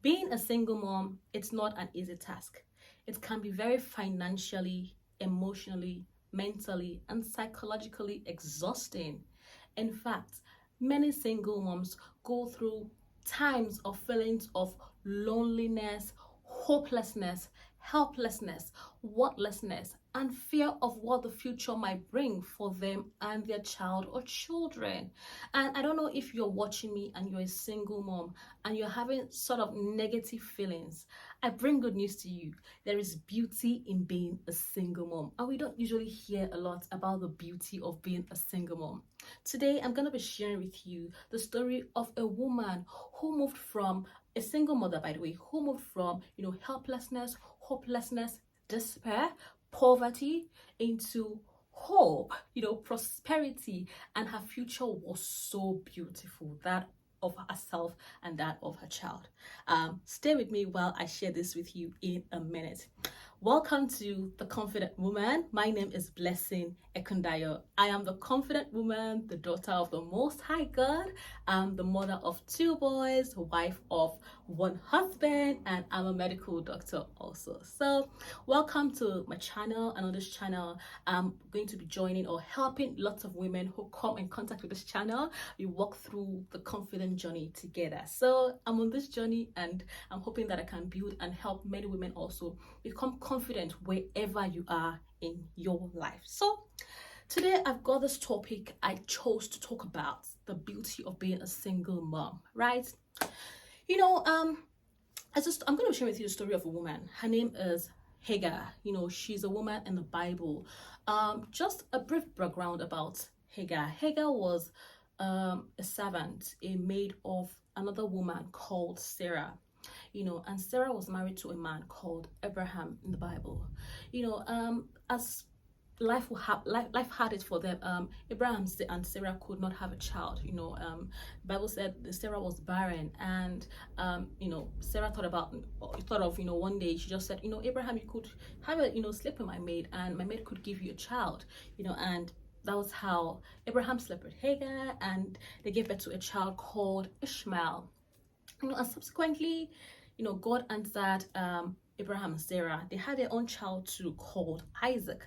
Being a single mom, it's not an easy task. It can be very financially, emotionally, mentally, and psychologically exhausting. In fact, many single moms go through times of feelings of loneliness, hopelessness, helplessness, worthlessness, and fear of what the future might bring for them and their child or children. And I don't know if you're watching me and you're a single mom and you're having sort of negative feelings. I bring good news to you. There is beauty in being a single mom, and we don't usually hear a lot about the beauty of being a single mom. Today, I'm going to be sharing with you the story of a woman who moved from a single mother, by the way, who moved from, helplessness, hopelessness, despair, poverty into hope, prosperity, and her future was so beautiful. That of herself and that of her child. Stay with me while I share this with you in a minute. Welcome to The Confident Woman. My name is Blessing Ekundayo. I am the confident woman, the daughter of the Most High God. I'm the mother of 2 boys, wife of 1 husband, and I'm a medical doctor also. So welcome to my channel. And on this channel, I'm going to be joining or helping lots of women who come in contact with this channel. We walk through the confident journey together. So I'm on this journey and I'm hoping that I can build and help many women also become confident wherever you are in your life. So today I've got this topic I chose to talk about: the beauty of being a single mom, right? I'm going to share with you the story of a woman. Her name is Hagar. She's a woman in the Bible. Just a brief background about Hagar. Hagar was a servant, a maid of another woman called Sarah. And Sarah was married to a man called Abraham in the Bible. As life had it for them, Abraham and Sarah could not have a child. The Bible said that Sarah was barren, and Sarah thought of one day she just said, Abraham, you could have a sleep with my maid, and my maid could give you a child. And that was how Abraham slept with Hagar, and they gave birth to a child called Ishmael. And subsequently, God answered Abraham and Sarah. They had their own child too called Isaac.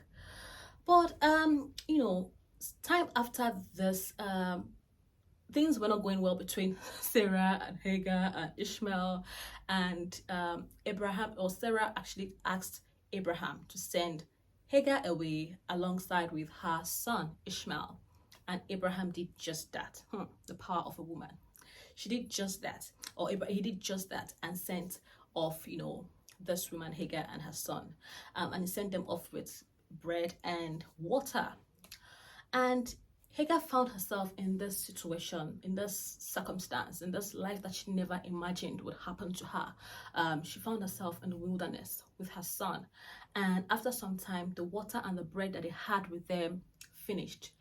But time after this, things were not going well between Sarah and Hagar and Ishmael, and Sarah actually asked Abraham to send Hagar away alongside with her son Ishmael, and Abraham did just that. The power of a woman. She did just that, or he did just that, and sent off, this woman Hagar and her son, and he sent them off with bread and water. And Hagar found herself in this situation, in this circumstance, in this life that she never imagined would happen to her. She found herself in the wilderness with her son, and after some time, the water and the bread that they had with them finished.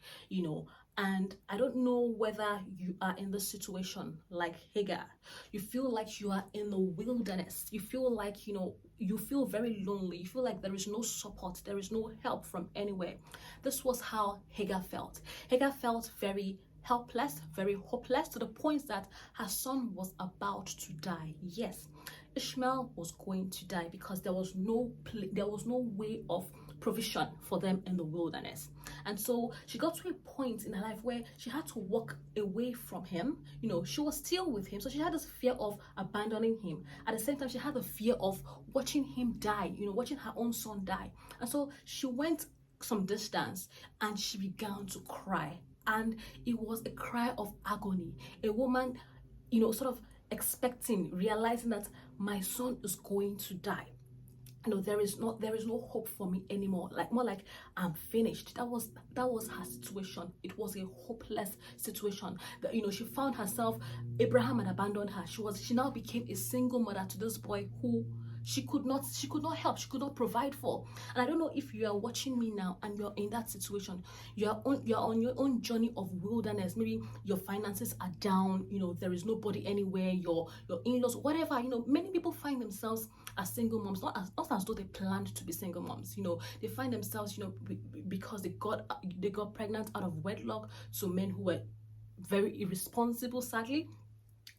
And I don't know whether you are in this situation like Hagar. You feel like you are in the wilderness. You feel like, you feel very lonely. You feel like there is no support. There is no help from anywhere. This was how Hagar felt. Hagar felt very helpless, very hopeless, to the point that her son was about to die. Yes, Ishmael was going to die because there was no way of provision for them in the wilderness. And so she got to a point in her life where she had to walk away from him. She was still with him, so she had this fear of abandoning him. At the same time, she had the fear of watching him die, watching her own son die. And so she went some distance and she began to cry, and it was a cry of agony. A woman, sort of realizing that my son is going to die. There is no hope for me anymore. More like I'm finished. That was her situation. It was a hopeless situation. That she found herself. Abraham had abandoned her. She now became a single mother to this boy who she could not help, she could not provide for. And I don't know if you are watching me now and you're in that situation. You're on your own journey of wilderness. Maybe your finances are down, there is nobody anywhere, your in-laws, whatever. Many people find themselves as single moms, not as though they planned to be single moms. They find themselves, because they got pregnant out of wedlock, so men who were very irresponsible, sadly,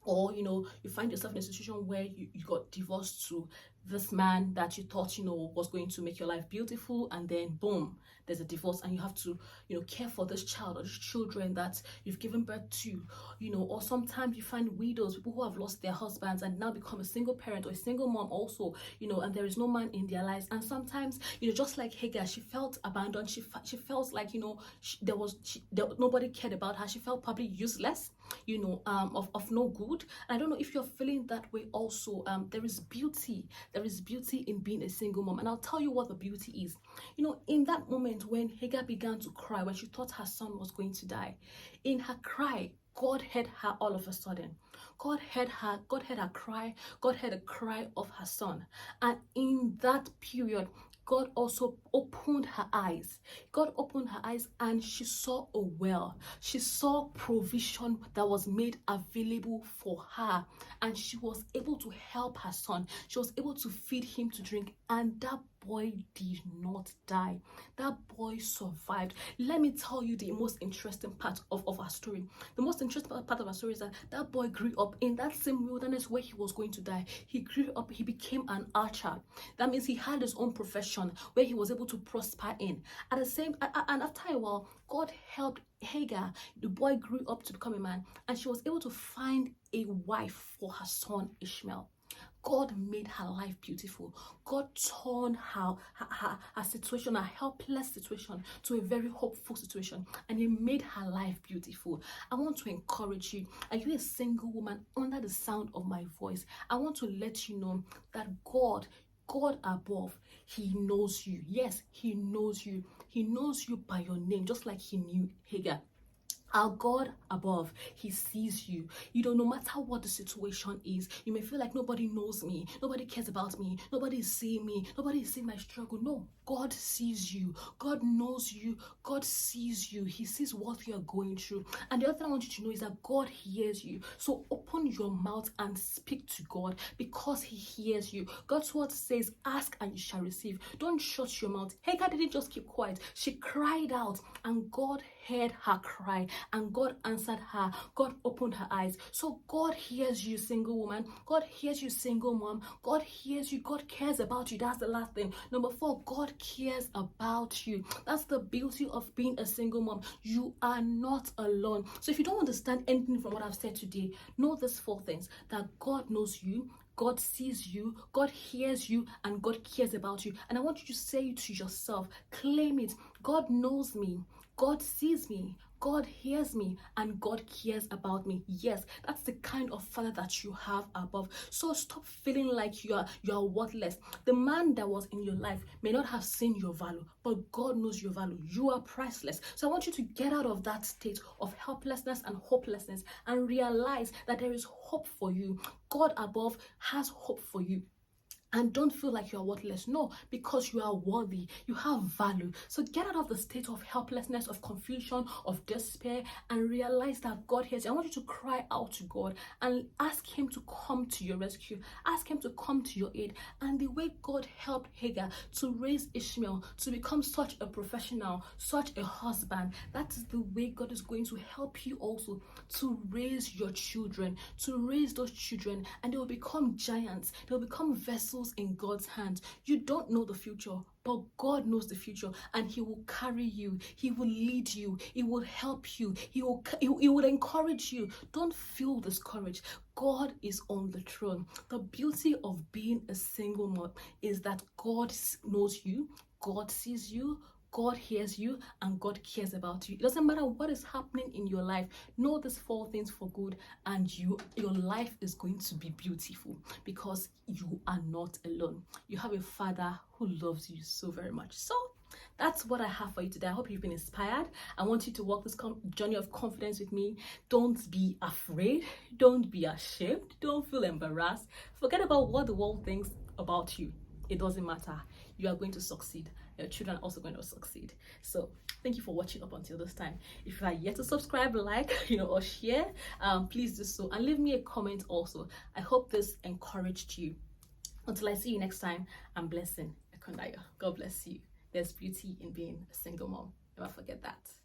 or you find yourself in a situation where you got divorced to this man that you thought was going to make your life beautiful, and then boom, there's a divorce, and you have to care for this child or these children that you've given birth to. Or sometimes you find widows, people who have lost their husbands and now become a single parent or a single mom also, and there is no man in their lives. And sometimes just like Hagar, she felt abandoned. She felt like nobody cared about her. She felt probably useless, of no good. And I don't know if you're feeling that way also. There is beauty in being a single mom, and I'll tell you what the beauty is. In that moment when Hagar began to cry, when she thought her son was going to die, in her cry, God heard her all of a sudden. God heard her cry. God heard the cry of her son. And in that period, God also opened her eyes. God opened her eyes, and she saw a well. She saw provision that was made available for her, and she was able to help her son. She was able to feed him to drink, and that boy did not die. That boy survived. Let me tell you the most interesting part of our story. The most interesting part of our story is that boy grew up in that same wilderness where he was going to die. He grew up, he became an archer. That means he had his own profession where he was able to prosper in. And after a while, God helped Hagar. The boy grew up to become a man, and she was able to find a wife for her son Ishmael. God made her life beautiful. God turned her situation, a helpless situation, to a very hopeful situation, and He made her life beautiful. I want to encourage you. Are you a single woman under the sound of my voice? I want to let you know that God above, He knows you. Yes, He knows you. He knows you by your name, just like He knew Hagar. Our God above, He sees you. No matter what the situation is, you may feel like nobody knows me, nobody cares about me, nobody is seeing me, nobody is seeing my struggle. No, God sees you. God knows you. God sees you. He sees what you are going through. And the other thing I want you to know is that God hears you. So open your mouth and speak to God, because He hears you. God's word says, ask and you shall receive. Don't shut your mouth. Hagar didn't just keep quiet. She cried out, and God heard her cry, and God answered her. God opened her eyes. So God hears you, single woman. God hears you, single mom. God hears you. God cares about you. That's the last thing. Number 4, God cares about you. That's the beauty of being a single mom. You are not alone. So if you don't understand anything from what I've said today, know these 4 things: that God knows you, God sees you, God hears you, and God cares about you. And I want you to say it to yourself. Claim it. God knows me. God sees me, God hears me, and God cares about me. Yes, that's the kind of Father that you have above. So stop feeling like you are worthless. The man that was in your life may not have seen your value, but God knows your value. You are priceless. So I want you to get out of that state of helplessness and hopelessness and realize that there is hope for you. God above has hope for you. And don't feel like you're worthless. No, because you are worthy. You have value. So get out of the state of helplessness, of confusion, of despair, and realize that God hears you. I want you to cry out to God and ask Him to come to your rescue. Ask Him to come to your aid. And the way God helped Hagar to raise Ishmael to become such a professional, such a husband, that is the way God is going to help you also to raise your children, to raise those children, and they will become giants. They will become vessels in God's hands. You don't know the future, but God knows the future, and He will carry you. He will lead you. He will help you. He will encourage you. Don't feel discouraged. God is on the throne. The beauty of being a single mom is that God knows you, God sees you, God hears you, and God cares about you. It doesn't matter what is happening in your life. Know these 4 things for good, and your life is going to be beautiful, because you are not alone. You have a Father who loves you so very much. So that's what I have for you today. I hope you've been inspired. I want you to walk this journey of confidence with me. Don't be afraid. Don't be ashamed. Don't feel embarrassed. Forget about what the world thinks about you. It doesn't matter. You are going to succeed. Your children are also going to succeed. So thank you for watching up until this time. If you are yet to subscribe, like, or share, please do so, and leave me a comment also. I hope this encouraged you. Until I see you next time, I'm Blessing Ekondayo. God bless you. There's beauty in being a single mom. Never forget that.